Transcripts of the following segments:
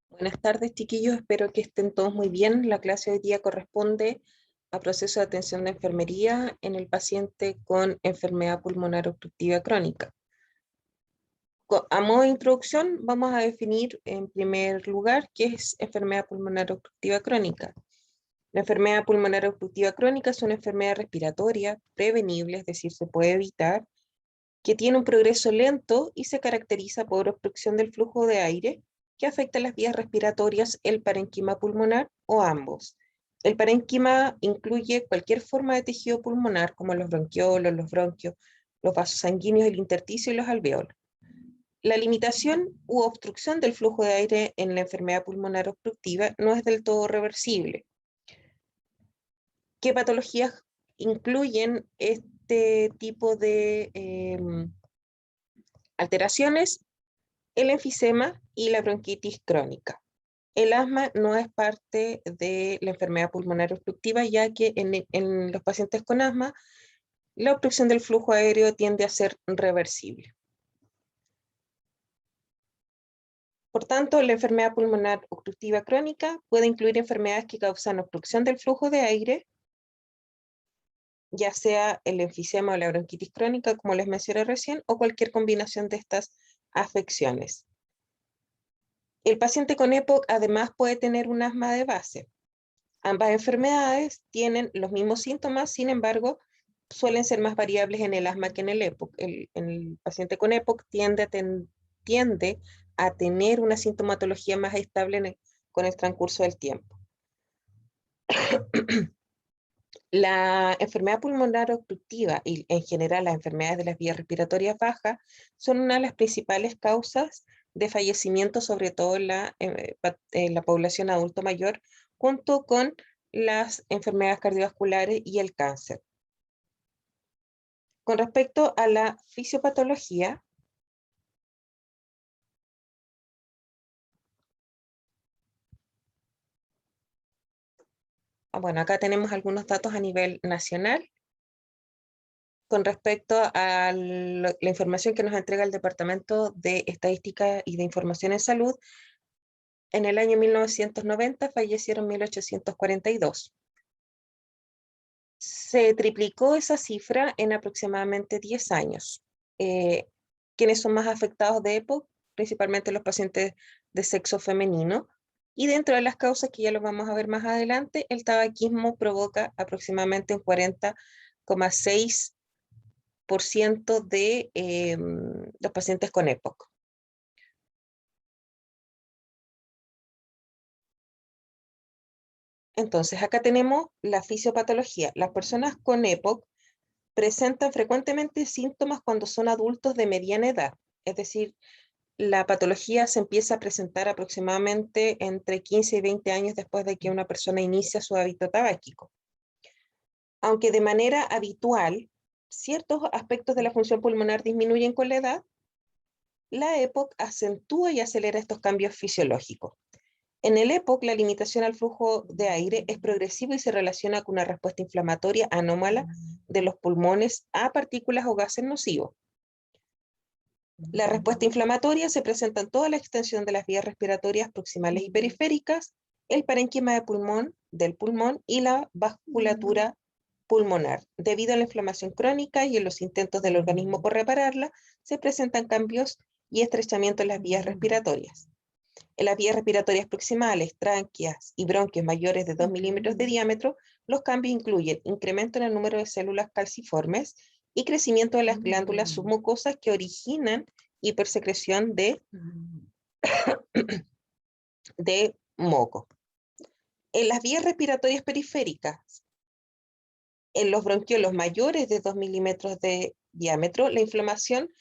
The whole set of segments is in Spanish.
Buenas tardes, chiquillos. Espero que estén todos muy bien. La clase de hoy día corresponde a proceso de atención de enfermería en el paciente con enfermedad pulmonar obstructiva crónica. A modo de introducción, vamos a definir en primer lugar qué es enfermedad pulmonar obstructiva crónica. La enfermedad pulmonar obstructiva crónica es una enfermedad respiratoria prevenible, es decir, se puede evitar, que tiene un progreso lento y se caracteriza por obstrucción del flujo de aire que afecta las vías respiratorias, el parénquima pulmonar o ambos. El parénquima incluye cualquier forma de tejido pulmonar, como los bronquiolos, los bronquios, los vasos sanguíneos, el intersticio y los alveolos. La limitación u obstrucción del flujo de aire en la enfermedad pulmonar obstructiva no es del todo reversible. ¿Qué patologías incluyen este tipo de alteraciones? El enfisema y la bronquitis crónica. El asma no es parte de la enfermedad pulmonar obstructiva, ya que en los pacientes con asma, la obstrucción del flujo aéreo tiende a ser reversible. Por tanto, la enfermedad pulmonar obstructiva crónica puede incluir enfermedades que causan obstrucción del flujo de aire, ya sea el enfisema o la bronquitis crónica, como les mencioné recién, o cualquier combinación de estas afecciones. El paciente con EPOC además puede tener un asma de base. Ambas enfermedades tienen los mismos síntomas, sin embargo, suelen ser más variables en el asma que en el EPOC. El paciente con EPOC tiende a tener una sintomatología más estable con el transcurso del tiempo. La enfermedad pulmonar obstructiva y en general las enfermedades de las vías respiratorias bajas son una de las principales causas de fallecimiento, sobre todo en la población adulto mayor, junto con las enfermedades cardiovasculares y el cáncer. Con respecto a la fisiopatología, bueno, acá tenemos algunos datos a nivel nacional. Con respecto a la información que nos entrega el Departamento de Estadística y de Información en Salud, en el año 1990 fallecieron 1842. Se triplicó esa cifra en aproximadamente 10 años. ¿Quiénes son más afectados de EPOC? Principalmente los pacientes de sexo femenino. Y dentro de las causas, que ya lo vamos a ver más adelante, el tabaquismo provoca aproximadamente un 40,6% de los pacientes con EPOC. Entonces, acá tenemos la fisiopatología. Las personas con EPOC presentan frecuentemente síntomas cuando son adultos de mediana edad, es decir, la patología se empieza a presentar aproximadamente entre 15 y 20 años después de que una persona inicia su hábito tabáquico. Aunque de manera habitual, ciertos aspectos de la función pulmonar disminuyen con la edad, la EPOC acentúa y acelera estos cambios fisiológicos. En el EPOC, la limitación al flujo de aire es progresiva y se relaciona con una respuesta inflamatoria anómala de los pulmones a partículas o gases nocivos. La respuesta inflamatoria se presenta en toda la extensión de las vías respiratorias proximales y periféricas, el parénquima del pulmón y la vasculatura pulmonar. Debido a la inflamación crónica y en los intentos del organismo por repararla, se presentan cambios y estrechamiento en las vías respiratorias. En las vías respiratorias proximales, tráqueas y bronquios mayores de 2 milímetros de diámetro, los cambios incluyen incremento en el número de células calciformes y crecimiento de las glándulas submucosas que originan hipersecreción de moco. En las vías respiratorias periféricas, en los bronquiolos mayores de 2 milímetros de diámetro, la inflamación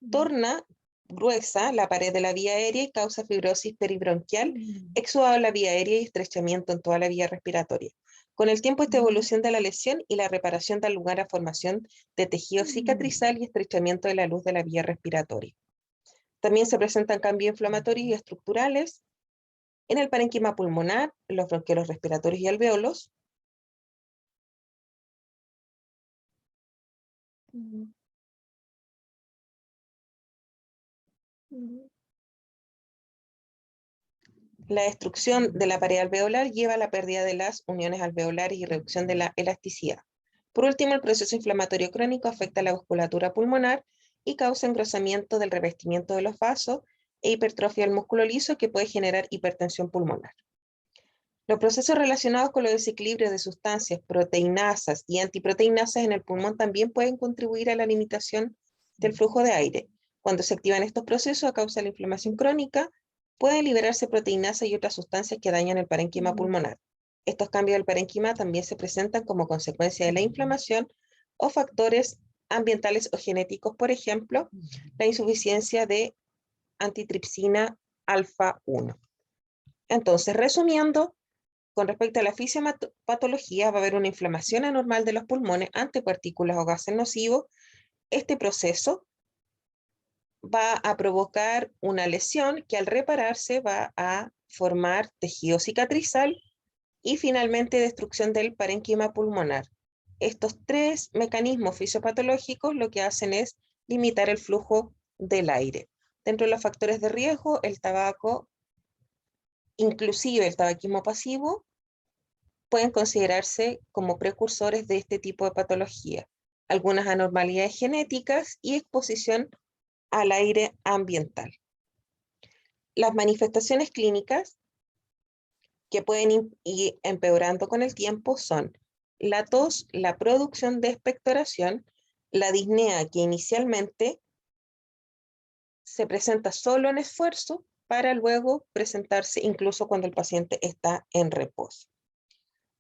torna gruesa la pared de la vía aérea y causa fibrosis peribronquial, exudado en la vía aérea y estrechamiento en toda la vía respiratoria. Con el tiempo, esta evolución de la lesión y la reparación da lugar a formación de tejido cicatrizal y estrechamiento de la luz de la vía respiratoria. También se presentan cambios inflamatorios y estructurales en el parénquima pulmonar, los bronquiolos respiratorios y alveolos. La destrucción de la pared alveolar lleva a la pérdida de las uniones alveolares y reducción de la elasticidad. Por último, el proceso inflamatorio crónico afecta la musculatura pulmonar y causa engrosamiento del revestimiento de los vasos e hipertrofia del músculo liso que puede generar hipertensión pulmonar. Los procesos relacionados con los desequilibrios de sustancias proteinasas y antiproteinasas en el pulmón también pueden contribuir a la limitación del flujo de aire. Cuando se activan estos procesos a causa de la inflamación crónica, pueden liberarse proteinasas y otras sustancias que dañan el parénquima pulmonar. Estos cambios del parénquima también se presentan como consecuencia de la inflamación o factores ambientales o genéticos, por ejemplo, la insuficiencia de antitripsina alfa 1. Entonces, resumiendo, con respecto a la fisiopatología, va a haber una inflamación anormal de los pulmones ante partículas o gases nocivos. Este proceso va a provocar una lesión que al repararse va a formar tejido cicatrizal y finalmente destrucción del parénquima pulmonar. Estos tres mecanismos fisiopatológicos lo que hacen es limitar el flujo del aire. Dentro de los factores de riesgo, el tabaco, inclusive el tabaquismo pasivo, pueden considerarse como precursores de este tipo de patología. Algunas anormalidades genéticas y exposición al aire ambiental. Las manifestaciones clínicas que pueden ir empeorando con el tiempo son la tos, la producción de expectoración, la disnea que inicialmente se presenta solo en esfuerzo para luego presentarse incluso cuando el paciente está en reposo.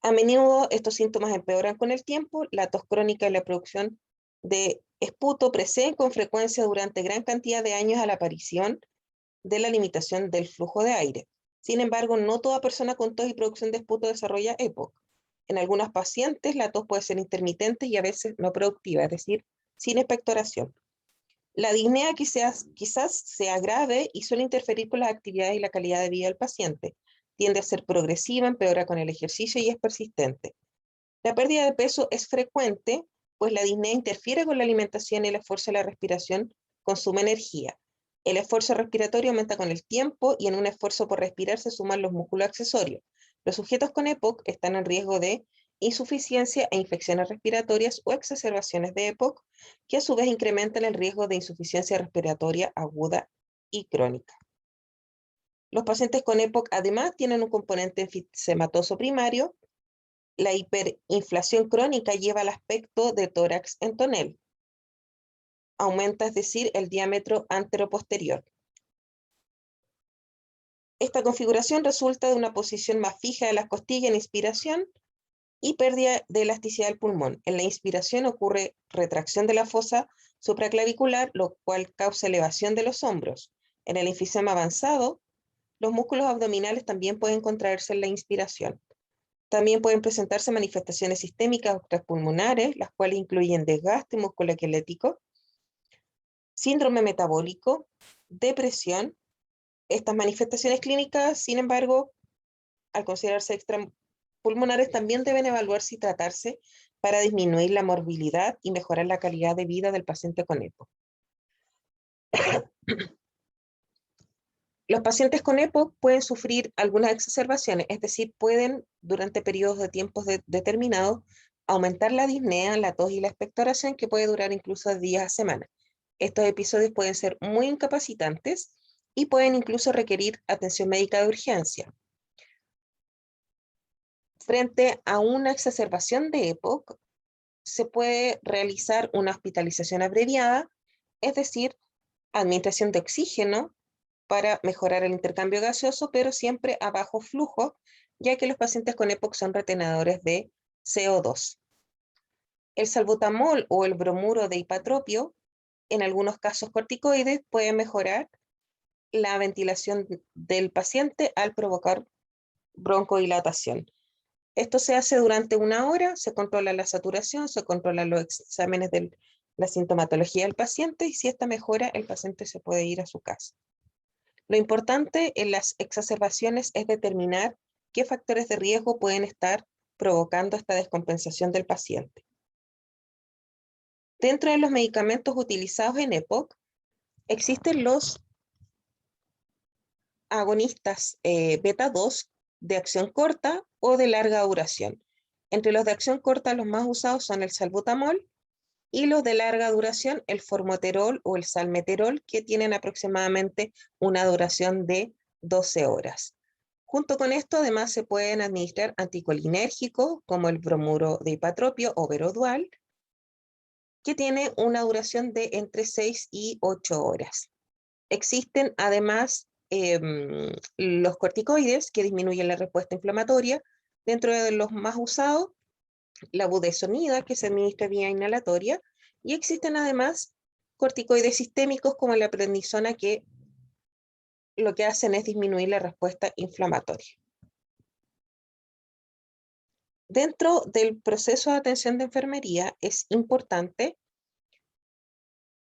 A menudo estos síntomas empeoran con el tiempo, la tos crónica y la producción de esputo preceden con frecuencia durante gran cantidad de años a la aparición de la limitación del flujo de aire. Sin embargo, no toda persona con tos y producción de esputo desarrolla EPOC. En algunos pacientes la tos puede ser intermitente y a veces no productiva, es decir, sin expectoración. La disnea quizás sea grave y suele interferir con las actividades y la calidad de vida del paciente. Tiende a ser progresiva, empeora con el ejercicio y es persistente. La pérdida de peso es frecuente, pues la disnea interfiere con la alimentación y el esfuerzo de la respiración consume energía. El esfuerzo respiratorio aumenta con el tiempo y en un esfuerzo por respirar se suman los músculos accesorios. Los sujetos con EPOC están en riesgo de insuficiencia e infecciones respiratorias o exacerbaciones de EPOC, que a su vez incrementan el riesgo de insuficiencia respiratoria aguda y crónica. Los pacientes con EPOC además tienen un componente enfisемatoso primario. La hiperinflación crónica lleva al aspecto de tórax en tonel. Aumenta, es decir, el diámetro anteroposterior. Esta configuración resulta de una posición más fija de las costillas en inspiración y pérdida de elasticidad del pulmón. En la inspiración ocurre retracción de la fosa supraclavicular, lo cual causa elevación de los hombros. En el enfisema avanzado, los músculos abdominales también pueden contraerse en la inspiración. También pueden presentarse manifestaciones sistémicas extrapulmonares, las cuales incluyen desgaste músculo esquelético, síndrome metabólico, depresión. Estas manifestaciones clínicas, sin embargo, al considerarse extrapulmonares, también deben evaluarse y tratarse para disminuir la morbilidad y mejorar la calidad de vida del paciente con EPOC. Los pacientes con EPOC pueden sufrir algunas exacerbaciones, es decir, pueden durante periodos de tiempos determinados aumentar la disnea, la tos y la expectoración, que puede durar incluso de días a semanas. Estos episodios pueden ser muy incapacitantes y pueden incluso requerir atención médica de urgencia. Frente a una exacerbación de EPOC, se puede realizar una hospitalización abreviada, es decir, administración de oxígeno para mejorar el intercambio gaseoso, pero siempre a bajo flujo, ya que los pacientes con EPOC son retenedores de CO2. El salbutamol o el bromuro de hipatropio, en algunos casos corticoides, puede mejorar la ventilación del paciente al provocar broncodilatación. Esto se hace durante 1 hora, se controla la saturación, se controlan los exámenes de la sintomatología del paciente y si esta mejora, el paciente se puede ir a su casa. Lo importante en las exacerbaciones es determinar qué factores de riesgo pueden estar provocando esta descompensación del paciente. Dentro de los medicamentos utilizados en EPOC, existen los agonistas beta 2 de acción corta o de larga duración. Entre los de acción corta, los más usados son el salbutamol y los de larga duración, el formoterol o el salmeterol, que tienen aproximadamente una duración de 12 horas. Junto con esto, además, se pueden administrar anticolinérgicos como el bromuro de hipatropio o Verodual, que tiene una duración de entre 6 y 8 horas. Existen además los corticoides que disminuyen la respuesta inflamatoria. Dentro de los más usados, la budesonida, que se administra vía inhalatoria, y existen además corticoides sistémicos como la prednisona, que lo que hacen es disminuir la respuesta inflamatoria. Dentro del proceso de atención de enfermería es importante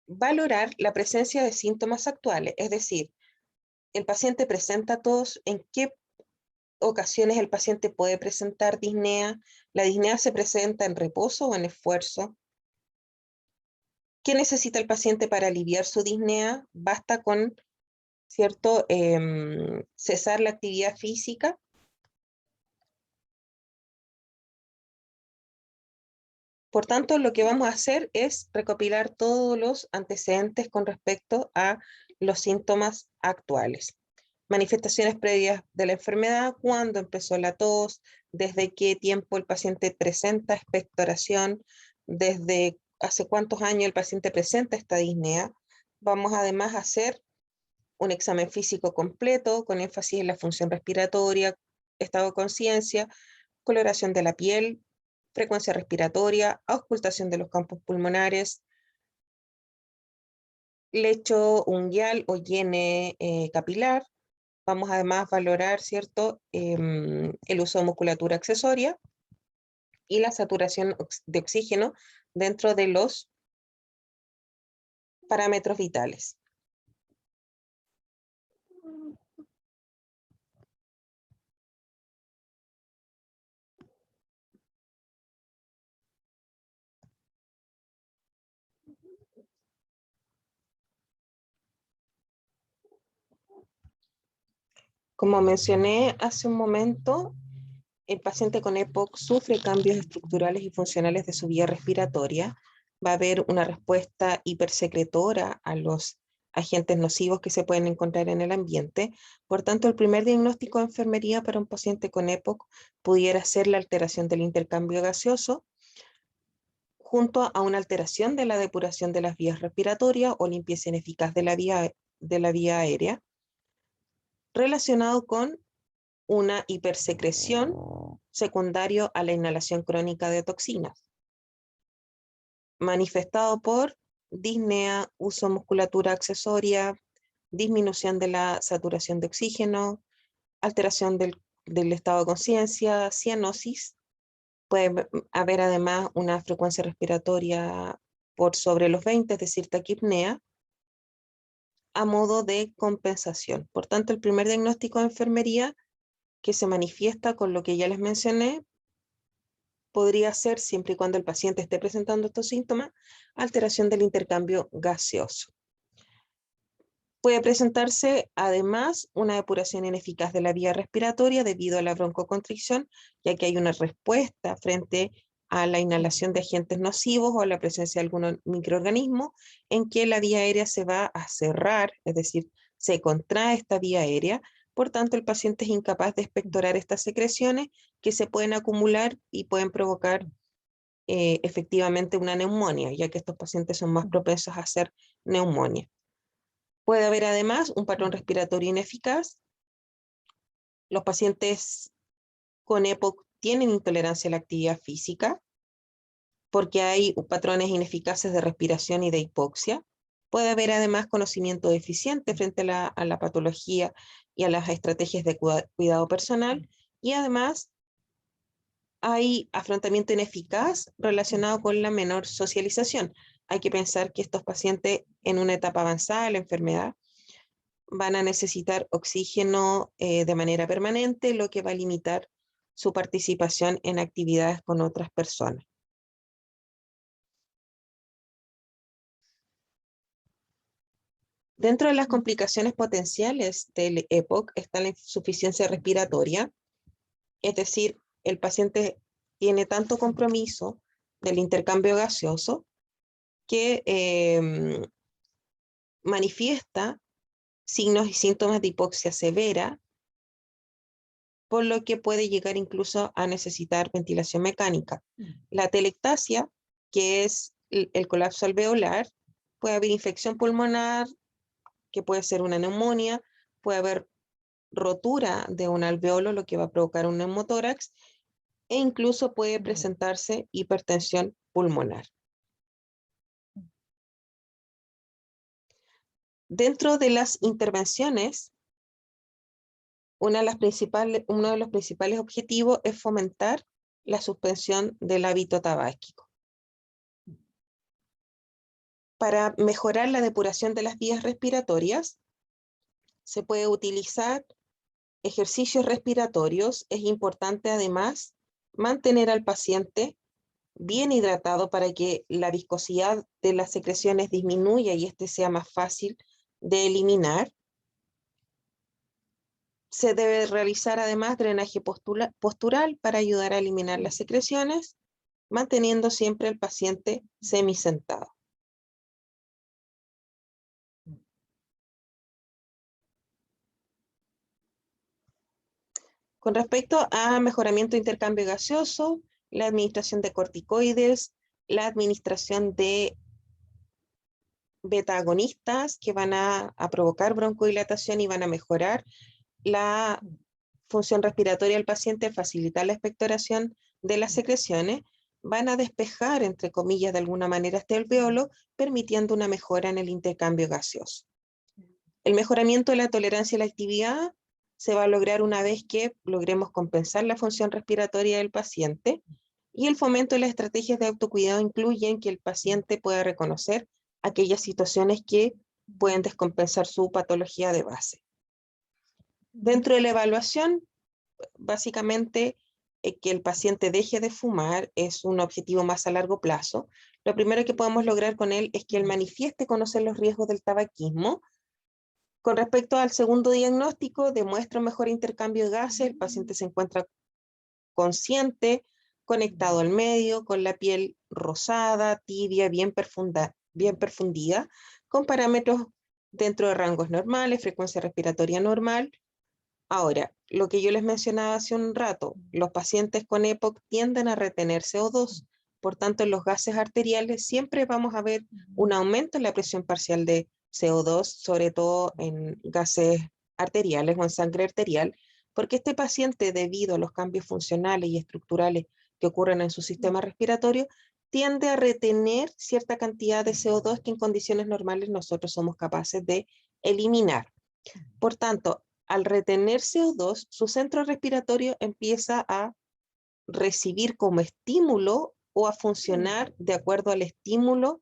valorar la presencia de síntomas actuales, es decir, el paciente presenta tos, en qué ocasiones el paciente puede presentar disnea, la disnea se presenta en reposo o en esfuerzo, qué necesita el paciente para aliviar su disnea, basta con, ¿cierto?, cesar la actividad física. Por tanto, lo que vamos a hacer es recopilar todos los antecedentes con respecto a los síntomas actuales. Manifestaciones previas de la enfermedad, cuándo empezó la tos, desde qué tiempo el paciente presenta expectoración, desde hace cuántos años el paciente presenta esta disnea. Vamos además a hacer un examen físico completo con énfasis en la función respiratoria, estado de conciencia, coloración de la piel, frecuencia respiratoria, auscultación de los campos pulmonares, lecho unguial o hiene capilar. Vamos además a valorar, ¿cierto?, el uso de musculatura accesoria y la saturación de oxígeno dentro de los parámetros vitales. Como mencioné hace un momento, el paciente con EPOC sufre cambios estructurales y funcionales de su vía respiratoria. Va a haber una respuesta hipersecretora a los agentes nocivos que se pueden encontrar en el ambiente. Por tanto, el primer diagnóstico de enfermería para un paciente con EPOC pudiera ser la alteración del intercambio gaseoso, junto a una alteración de la depuración de las vías respiratorias o limpieza ineficaz de la vía aérea, relacionado con una hipersecreción secundario a la inhalación crónica de toxinas, manifestado por disnea, uso de musculatura accesoria, disminución de la saturación de oxígeno, alteración del estado de conciencia, cianosis. Puede haber además una frecuencia respiratoria por sobre los 20, es decir, taquipnea, a modo de compensación. Por tanto, el primer diagnóstico de enfermería, que se manifiesta con lo que ya les mencioné, podría ser, siempre y cuando el paciente esté presentando estos síntomas, alteración del intercambio gaseoso. Puede presentarse además una depuración ineficaz de la vía respiratoria debido a la broncoconstricción, ya que hay una respuesta frente a la inhalación de agentes nocivos o a la presencia de algún microorganismo en que la vía aérea se va a cerrar, es decir, se contrae esta vía aérea. Por tanto, el paciente es incapaz de expectorar estas secreciones que se pueden acumular y pueden provocar efectivamente una neumonía, ya que estos pacientes son más propensos a hacer neumonía. Puede haber además un patrón respiratorio ineficaz. Los pacientes con EPOC tienen intolerancia a la actividad física porque hay patrones ineficaces de respiración y de hipoxia. Puede haber además conocimiento deficiente frente a la patología y a las estrategias de cuidado personal, y además hay afrontamiento ineficaz relacionado con la menor socialización. Hay que pensar que estos pacientes en una etapa avanzada de la enfermedad van a necesitar oxígeno de manera permanente, lo que va a limitar su participación en actividades con otras personas. Dentro de las complicaciones potenciales del EPOC está la insuficiencia respiratoria, es decir, el paciente tiene tanto compromiso del intercambio gaseoso que manifiesta signos y síntomas de hipoxia severa, por lo que puede llegar incluso a necesitar ventilación mecánica. La atelectasia, que es el colapso alveolar, puede haber infección pulmonar, que puede ser una neumonía, puede haber rotura de un alveolo, lo que va a provocar un neumotórax, e incluso puede presentarse hipertensión pulmonar. Dentro de las intervenciones, uno de los principales objetivos es fomentar la suspensión del hábito tabáquico. Para mejorar la depuración de las vías respiratorias, se puede utilizar ejercicios respiratorios. Es importante además mantener al paciente bien hidratado para que la viscosidad de las secreciones disminuya y este sea más fácil de eliminar. Se debe realizar además drenaje postural para ayudar a eliminar las secreciones, manteniendo siempre al paciente semisentado. Con respecto a mejoramiento de intercambio gaseoso, la administración de corticoides, la administración de beta-agonistas que van a provocar broncodilatación y van a mejorar la función respiratoria del paciente, facilitar la expectoración de las secreciones, van a despejar, entre comillas, de alguna manera este alveolo, permitiendo una mejora en el intercambio gaseoso. El mejoramiento de la tolerancia a la actividad se va a lograr una vez que logremos compensar la función respiratoria del paciente, y el fomento de las estrategias de autocuidado incluyen que el paciente pueda reconocer aquellas situaciones que pueden descompensar su patología de base. Dentro de la evaluación, básicamente, que el paciente deje de fumar es un objetivo más a largo plazo. Lo primero que podemos lograr con él es que él manifieste conocer los riesgos del tabaquismo. Con respecto al segundo diagnóstico, demuestra un mejor intercambio de gases, el paciente se encuentra consciente, conectado al medio, con la piel rosada, tibia, bien perfundida, con parámetros dentro de rangos normales, frecuencia respiratoria normal. Ahora, lo que yo les mencionaba hace un rato, los pacientes con EPOC tienden a retener CO2, por tanto en los gases arteriales siempre vamos a ver un aumento en la presión parcial de CO2, sobre todo en gases arteriales o en sangre arterial, porque este paciente, debido a los cambios funcionales y estructurales que ocurren en su sistema respiratorio, tiende a retener cierta cantidad de CO2 que en condiciones normales nosotros somos capaces de eliminar. Por tanto, al retener CO2, su centro respiratorio empieza a recibir como estímulo o a funcionar de acuerdo al estímulo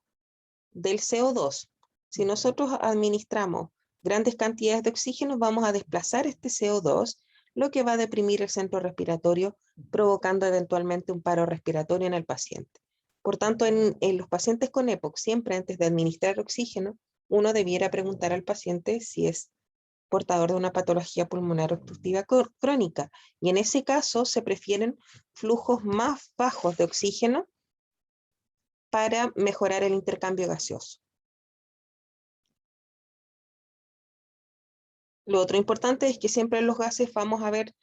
del CO2. Si nosotros administramos grandes cantidades de oxígeno, vamos a desplazar este CO2, lo que va a deprimir el centro respiratorio, provocando eventualmente un paro respiratorio en el paciente. Por tanto, en los pacientes con EPOC, siempre antes de administrar oxígeno, uno debiera preguntar al paciente si es portador de una patología pulmonar obstructiva crónica, y en ese caso se prefieren flujos más bajos de oxígeno para mejorar el intercambio gaseoso. Lo otro importante es que siempre en los gases vamos a ver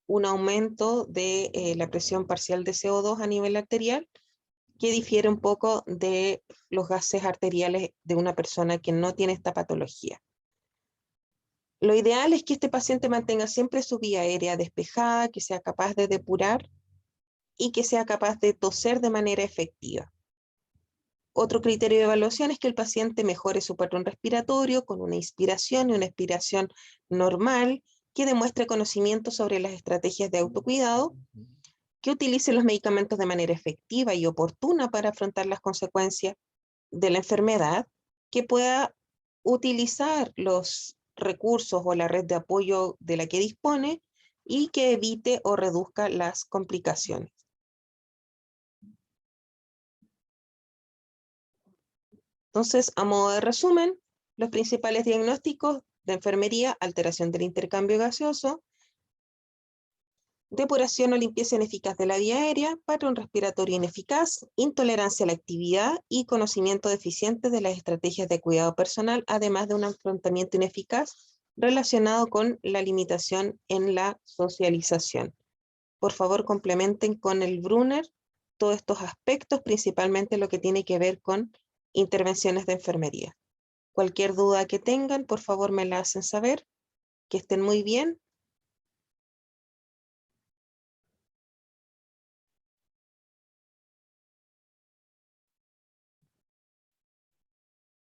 un aumento de la presión parcial de CO2 a nivel arterial, que difiere un poco de los gases arteriales de una persona que no tiene esta patología. Lo ideal es que este paciente mantenga siempre su vía aérea despejada, que sea capaz de depurar y que sea capaz de toser de manera efectiva. Otro criterio de evaluación es que el paciente mejore su patrón respiratorio con una inspiración y una expiración normal, que demuestre conocimiento sobre las estrategias de autocuidado, que utilice los medicamentos de manera efectiva y oportuna para afrontar las consecuencias de la enfermedad, que pueda utilizar los recursos o la red de apoyo de la que dispone y que evite o reduzca las complicaciones. Entonces, a modo de resumen, Los principales diagnósticos de enfermería: alteración del intercambio gaseoso, depuración o limpieza ineficaz de la vía aérea, patrón respiratorio ineficaz, intolerancia a la actividad y conocimiento deficiente de las estrategias de cuidado personal, además de un afrontamiento ineficaz relacionado con la limitación en la socialización. Por favor, complementen con el Brunner todos estos aspectos, principalmente lo que tiene que ver con intervenciones de enfermería. Cualquier duda que tengan, por favor me la hacen saber. Que estén muy bien